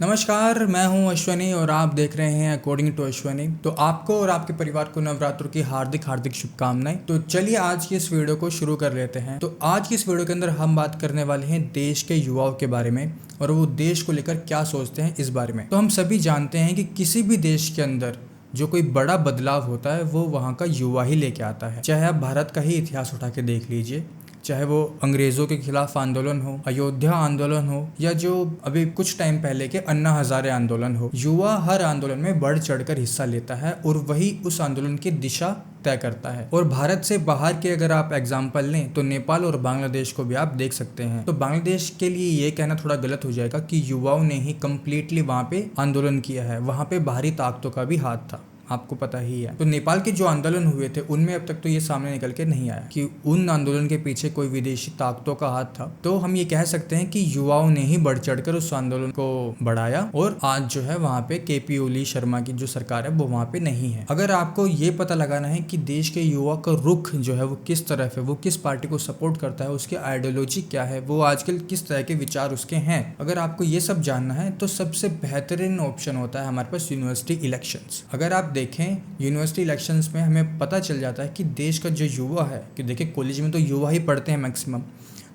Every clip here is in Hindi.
नमस्कार, मैं हूं अश्वनी और आप देख रहे हैं अकॉर्डिंग टू अश्वनी। तो आपको और आपके परिवार को नवरात्र की हार्दिक हार्दिक शुभकामनाएं। तो चलिए आज की इस वीडियो को शुरू कर लेते हैं। तो आज की इस वीडियो के अंदर हम बात करने वाले हैं देश के युवाओं के बारे में और वो देश को लेकर क्या सोचते हैं इस बारे में। तो हम सभी जानते हैं कि किसी भी देश के अंदर जो कोई बड़ा बदलाव होता है वो वहाँ का युवा ही लेके आता है। चाहे आप भारत का ही इतिहास उठा के देख लीजिए, चाहे वो अंग्रेज़ों के खिलाफ आंदोलन हो, अयोध्या आंदोलन हो, या जो अभी कुछ टाइम पहले के अन्ना हजारे आंदोलन हो, युवा हर आंदोलन में बढ़ चढ़कर हिस्सा लेता है और वही उस आंदोलन की दिशा तय करता है। और भारत से बाहर के अगर आप एग्जाम्पल लें तो नेपाल और बांग्लादेश को भी आप देख सकते हैं। तो बांग्लादेश के लिए ये कहना थोड़ा गलत हो जाएगा कि युवाओं ने ही कम्प्लीटली वहाँ पे आंदोलन किया है, वहाँ पे बाहरी ताकतों का भी हाथ था, आपको पता ही है। तो नेपाल के जो आंदोलन हुए थे उनमें अब तक तो ये सामने निकल के नहीं आया कि उन आंदोलन के पीछे कोई विदेशी ताकतों का हाथ था। तो हम ये कह सकते हैं कि युवाओं ने ही बढ़ चढ़कर उस आंदोलन को बढ़ाया और आज जो है वहाँ पे केपी ओली शर्मा की जो सरकार है वो वहाँ पे नहीं है। अगर आपको ये पता लगाना है कि देश के युवा का रुख जो है वो किस तरफ है, वो किस पार्टी को सपोर्ट करता है, उसकी आइडियोलॉजी क्या है, वो आजकल किस तरह के विचार उसके हैं, अगर आपको ये सब जानना है तो सबसे बेहतरीन ऑप्शन होता है हमारे पास यूनिवर्सिटी इलेक्शंस। अगर आप देखें यूनिवर्सिटी इलेक्शंस में हमें पता चल जाता है कि देश का जो युवा है, कि देखिए कॉलेज में तो युवा ही पढ़ते हैं मैक्सिमम,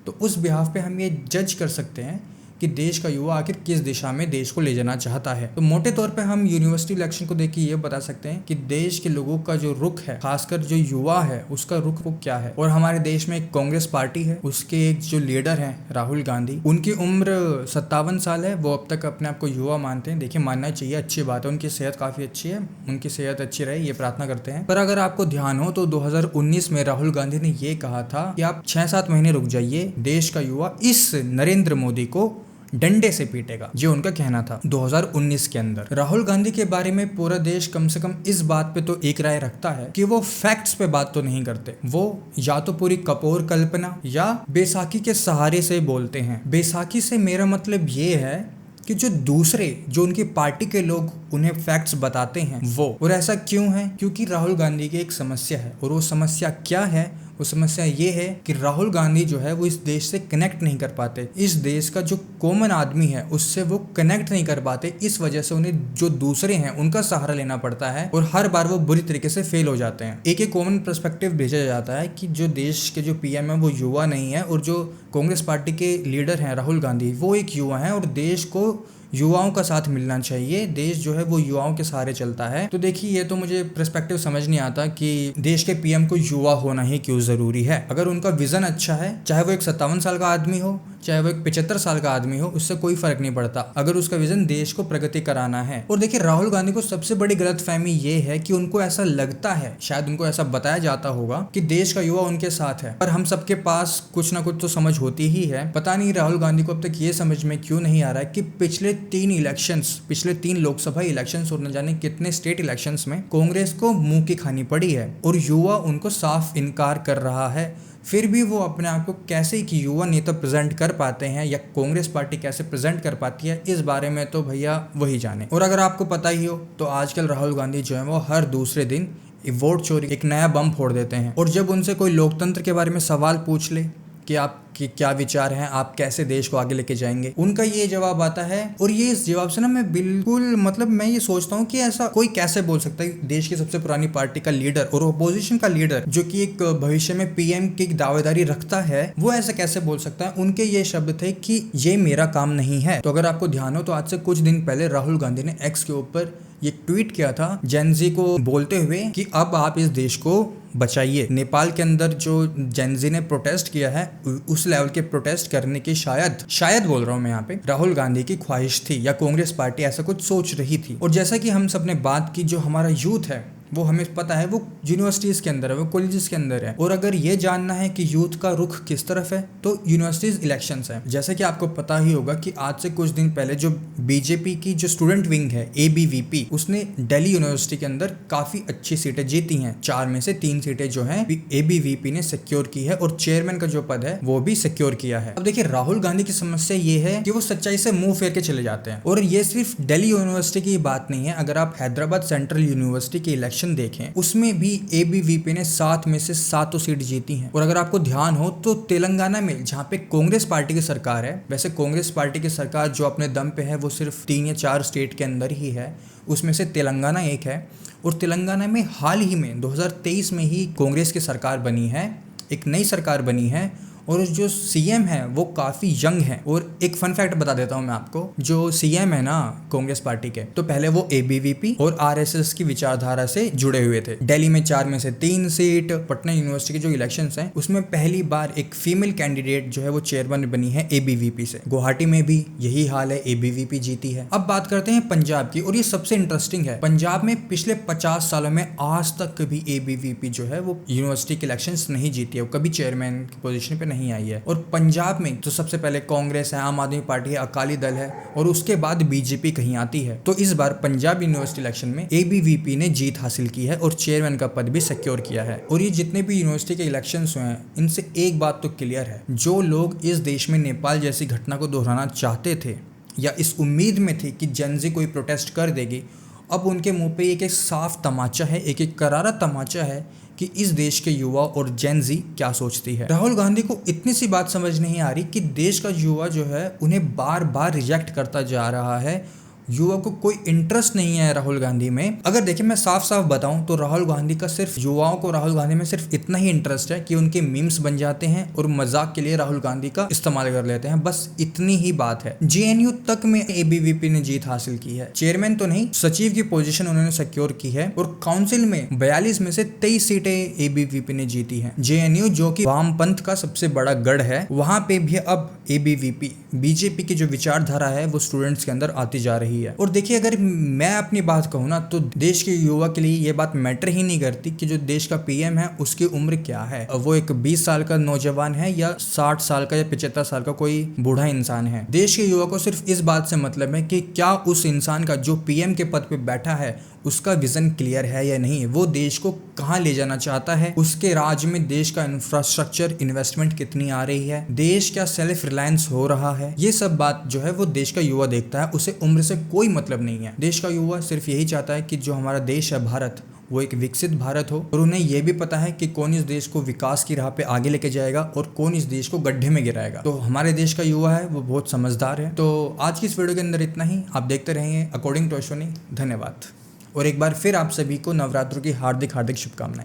तो उस बिहाफ पे हम ये जज कर सकते हैं कि देश का युवा आखिर किस दिशा में देश को ले जाना चाहता है। तो मोटे तौर पे हम यूनिवर्सिटी इलेक्शन को देख के ये बता सकते हैं कि देश के लोगों का जो रुख है, खासकर जो युवा है उसका रुख वो क्या है। और हमारे देश में एक कांग्रेस पार्टी है, उसके एक जो लीडर हैं राहुल गांधी, उनकी उम्र 57 साल है। वो अब तक अपने आप को युवा मानते हैं। देखिए मानना चाहिए, अच्छी बात है, उनकी सेहत काफी अच्छी है, उनकी सेहत अच्छी रहे ये प्रार्थना करते हैं। पर अगर आपको ध्यान हो तो 2019 में राहुल गांधी ने ये कहा था कि आप 6-7 महीने रुक जाइए, देश का युवा इस नरेंद्र मोदी को डंडे से पीटेगा, जो उनका कहना था 2019 के अंदर। राहुल गांधी के बारे में पूरा देश कम से कम इस बात पे तो एक राय रखता है कि वो फैक्ट्स पे बात तो नहीं करते, वो या तो पूरी कपोर कल्पना या बैसाखी के सहारे से बोलते हैं। बैसाखी से मेरा मतलब ये है कि जो दूसरे, जो उनकी पार्टी के लोग उन्हें फैक्ट्स बताते हैं वो। और ऐसा क्यों है? क्योंकि राहुल गांधी की एक समस्या है, और वो समस्या क्या है? वो समस्या ये है कि राहुल गांधी जो है वो इस देश से कनेक्ट नहीं कर पाते। इस देश का जो कॉमन आदमी है उससे वो कनेक्ट नहीं कर पाते। इस वजह से उन्हें जो दूसरे हैं उनका सहारा लेना पड़ता है और हर बार वो बुरी तरीके से फेल हो जाते हैं। एक कॉमन पर्सपेक्टिव भेजा जाता है कि जो देश के जो पीएम है वो युवा नहीं है, और जो कांग्रेस पार्टी के लीडर हैं राहुल गांधी वो एक युवा है, और देश को युवाओं का साथ मिलना चाहिए। देश जो है वो युवाओं के सहारे चलता है। तो देखिए ये तो मुझे पर्सपेक्टिव समझ नहीं आता कि देश के पीएम को युवा होना ही क्यों जरूरी है। अगर उनका विजन अच्छा है, चाहे वो एक 57 साल का आदमी हो, चाहे वो एक 75 साल का आदमी हो, उससे कोई फर्क नहीं पड़ता अगर उसका विजन देश को प्रगति कराना है। और देखिए राहुल गांधी को सबसे बड़ी गलतफहमी ये है कि उनको ऐसा लगता है, शायद उनको ऐसा बताया जाता होगा कि देश का युवा उनके साथ है, पर हम सबके पास कुछ ना कुछ तो समझ होती ही है। पता नहीं राहुल गांधी को अब तक ये समझ में क्यों नहीं आ रहा है कि पिछले 3 लोकसभा इलेक्शंस और न जाने कितने स्टेट इलेक्शंस में कांग्रेस को मुंह की खानी पड़ी है और युवा उनको साफ इनकार कर रहा है। फिर भी वो अपने आप को कैसे कि युवा नेता प्रेजेंट कर पाते हैं, या कांग्रेस पार्टी कैसे प्रेजेंट कर पाती है, इस बारे में तो भैया वही जाने। और अगर आपको पता ही हो तो आजकल राहुल गांधी जो है वो हर दूसरे दिन वोट चोरी एक नया बम फोड़ देते हैं। और जब उनसे कोई लोकतंत्र के बारे में सवाल पूछ ले कि आपके क्या विचार हैं, आप कैसे देश को आगे लेके जाएंगे, उनका ये जवाब आता है। और ये इस जवाब से ना मैं बिल्कुल मैं ये सोचता हूँ कि ऐसा कोई कैसे बोल सकता है, देश की सबसे पुरानी पार्टी का लीडर और अपोजिशन का लीडर जो कि एक भविष्य में पीएम की दावेदारी रखता है, वो ऐसा कैसे बोल सकता है? उनके ये शब्द थे कि ये मेरा काम नहीं है। तो अगर आपको ध्यान हो तो आज से कुछ दिन पहले राहुल गांधी ने एक्स के ऊपर ये ट्वीट किया था जेनजी को बोलते हुए कि अब आप इस देश को बचाइए। नेपाल के अंदर जो जेनजी ने प्रोटेस्ट किया है उस लेवल के प्रोटेस्ट करने की शायद बोल रहा हूँ मैं यहाँ पे, राहुल गांधी की ख्वाहिश थी या कांग्रेस पार्टी ऐसा कुछ सोच रही थी। और जैसा कि हम सबने बात की, जो हमारा यूथ है वो हमें पता है वो यूनिवर्सिटीज़ के अंदर है, वो कॉलेजेस के अंदर है। और अगर ये जानना है कि यूथ का रुख किस तरफ है तो यूनिवर्सिटीज़ इलेक्शंस है। जैसे कि आपको पता ही होगा कि आज से कुछ दिन पहले जो बीजेपी की जो स्टूडेंट विंग है ABVP, उसने दिल्ली यूनिवर्सिटी के अंदर काफ़ी अच्छी सीटें जीती हैं। 4 में से 3 सीटें जो हैं ABVP ने सिक्योर की है, और चेयरमैन का जो पद है वो भी सिक्योर किया है। अब देखिए राहुल गांधी की समस्या ये है कि वो सच्चाई से मुंह फेर के चले जाते हैं। और ये सिर्फ दिल्ली यूनिवर्सिटी की बात नहीं है, अगर आप हैदराबाद सेंट्रल यूनिवर्सिटी के इलेक्शन इलेक्शन देखें उसमें भी एबीवीपी ने 7 में से 7 सीट जीती हैं। और अगर आपको ध्यान हो तो तेलंगाना में जहाँ पे कांग्रेस पार्टी की सरकार है, वैसे कांग्रेस पार्टी की सरकार जो अपने दम पे है वो सिर्फ 3 या 4 स्टेट के अंदर ही है, उसमें से तेलंगाना एक है। और तेलंगाना में हाल ही में 2023 में ही कांग्रेस की सरकार बनी है, एक नई सरकार बनी है और जो सीएम है वो काफ़ी यंग है। और एक फन फैक्ट बता देता हूँ मैं आपको, जो सीएम है ना कांग्रेस पार्टी के, तो पहले वो एबीवीपी और आरएसएस की विचारधारा से जुड़े हुए थे। दिल्ली में 4 में से 3 सीट, पटना यूनिवर्सिटी के जो इलेक्शंस हैं उसमें पहली बार एक फीमेल कैंडिडेट जो है वो चेयरमैन बनी है एबीवीपी से। गुवाहाटी में भी यही हाल है, एबीवीपी जीती है। अब बात करते हैं पंजाब की, और ये सबसे इंटरेस्टिंग है। पंजाब में पिछले 50 सालों में आज तक कभी एबीवीपी जो है वो यूनिवर्सिटी के इलेक्शंस नहीं जीती है, वो कभी चेयरमैन की पोजीशन पे नहीं आई है। और पंजाब में तो सबसे पहले कांग्रेस है, आम आदमी पार्टी है, अकाली दल है और उसके बाद बीजेपी कहीं आती है। तो इस बार पंजाब यूनिवर्सिटी इलेक्शन में एबीवीपी ने जीत हासिल की है और चेयरमैन का पद भी सिक्योर किया है। और ये जितने भी यूनिवर्सिटी के इलेक्शंस हुए हैं इनसे एक बात तो क्लियर है, जो लोग इस देश में नेपाल जैसी घटना को दोहराना चाहते थे या इस उम्मीद में थे कि जेनजी कोई प्रोटेस्ट कर देगी, अब उनके मुंह पे एक साफ तमाचा है, एक करारा तमाचा है कि इस देश के युवा और जेनजी क्या सोचती है। राहुल गांधी को इतनी सी बात समझ नहीं आ रही कि देश का युवा जो है उन्हें बार बार रिजेक्ट करता जा रहा है। युवा को कोई इंटरेस्ट नहीं है राहुल गांधी में। अगर देखिए मैं साफ साफ बताऊं तो राहुल गांधी का सिर्फ युवाओं को राहुल गांधी में सिर्फ इतना ही इंटरेस्ट है कि उनके मीम्स बन जाते हैं और मजाक के लिए राहुल गांधी का इस्तेमाल कर लेते हैं, बस इतनी ही बात है। जेएनयू तक में एबीवीपी ने जीत हासिल की है, चेयरमैन तो नहीं, सचिव की पोजीशन उन्होंने सिक्योर की है और काउंसिल में 42 में से 23 सीटें एबीवीपी ने जीती है। जेएनयू जो कि वामपंथ का सबसे बड़ा गढ़ है, वहां पे भी अब एबीवीपी बीजेपी की जो विचारधारा है वो स्टूडेंट्स के अंदर आती जा रही है। और देखिए अगर मैं अपनी बात कहूँ ना तो देश के युवा के लिए ये बात मैटर ही नहीं करती कि जो देश का पीएम है उसकी उम्र क्या है, वो एक 20 साल का नौजवान है या 60 साल का या 75 साल का कोई बूढ़ा इंसान है। देश के युवा को सिर्फ इस बात से मतलब है कि क्या उस इंसान का जो पीएम के पद पे बैठा है उसका विजन क्लियर है या नहीं, वो देश को कहाँ ले जाना चाहता है, उसके राज में देश का इंफ्रास्ट्रक्चर इन्वेस्टमेंट कितनी आ रही है, देश क्या सेल्फ रिलायंस हो रहा है, ये सब बात जो है वो देश का युवा देखता है। उसे उम्र से कोई मतलब नहीं है। देश का युवा सिर्फ यही चाहता है कि जो हमारा देश है भारत वो एक विकसित भारत हो, और उन्हें यह भी पता है कि कौन इस देश को विकास की राह पे आगे लेके जाएगा और कौन इस देश को गड्ढे में गिराएगा। तो हमारे देश का युवा है वो बहुत समझदार है। तो आज की इस वीडियो के अंदर इतना ही। आप देखते रहेंगे अकॉर्डिंग टू अश्वनी। धन्यवाद। और एक बार फिर आप सभी को नवरात्रों की हार्दिक हार्दिक शुभकामनाएं।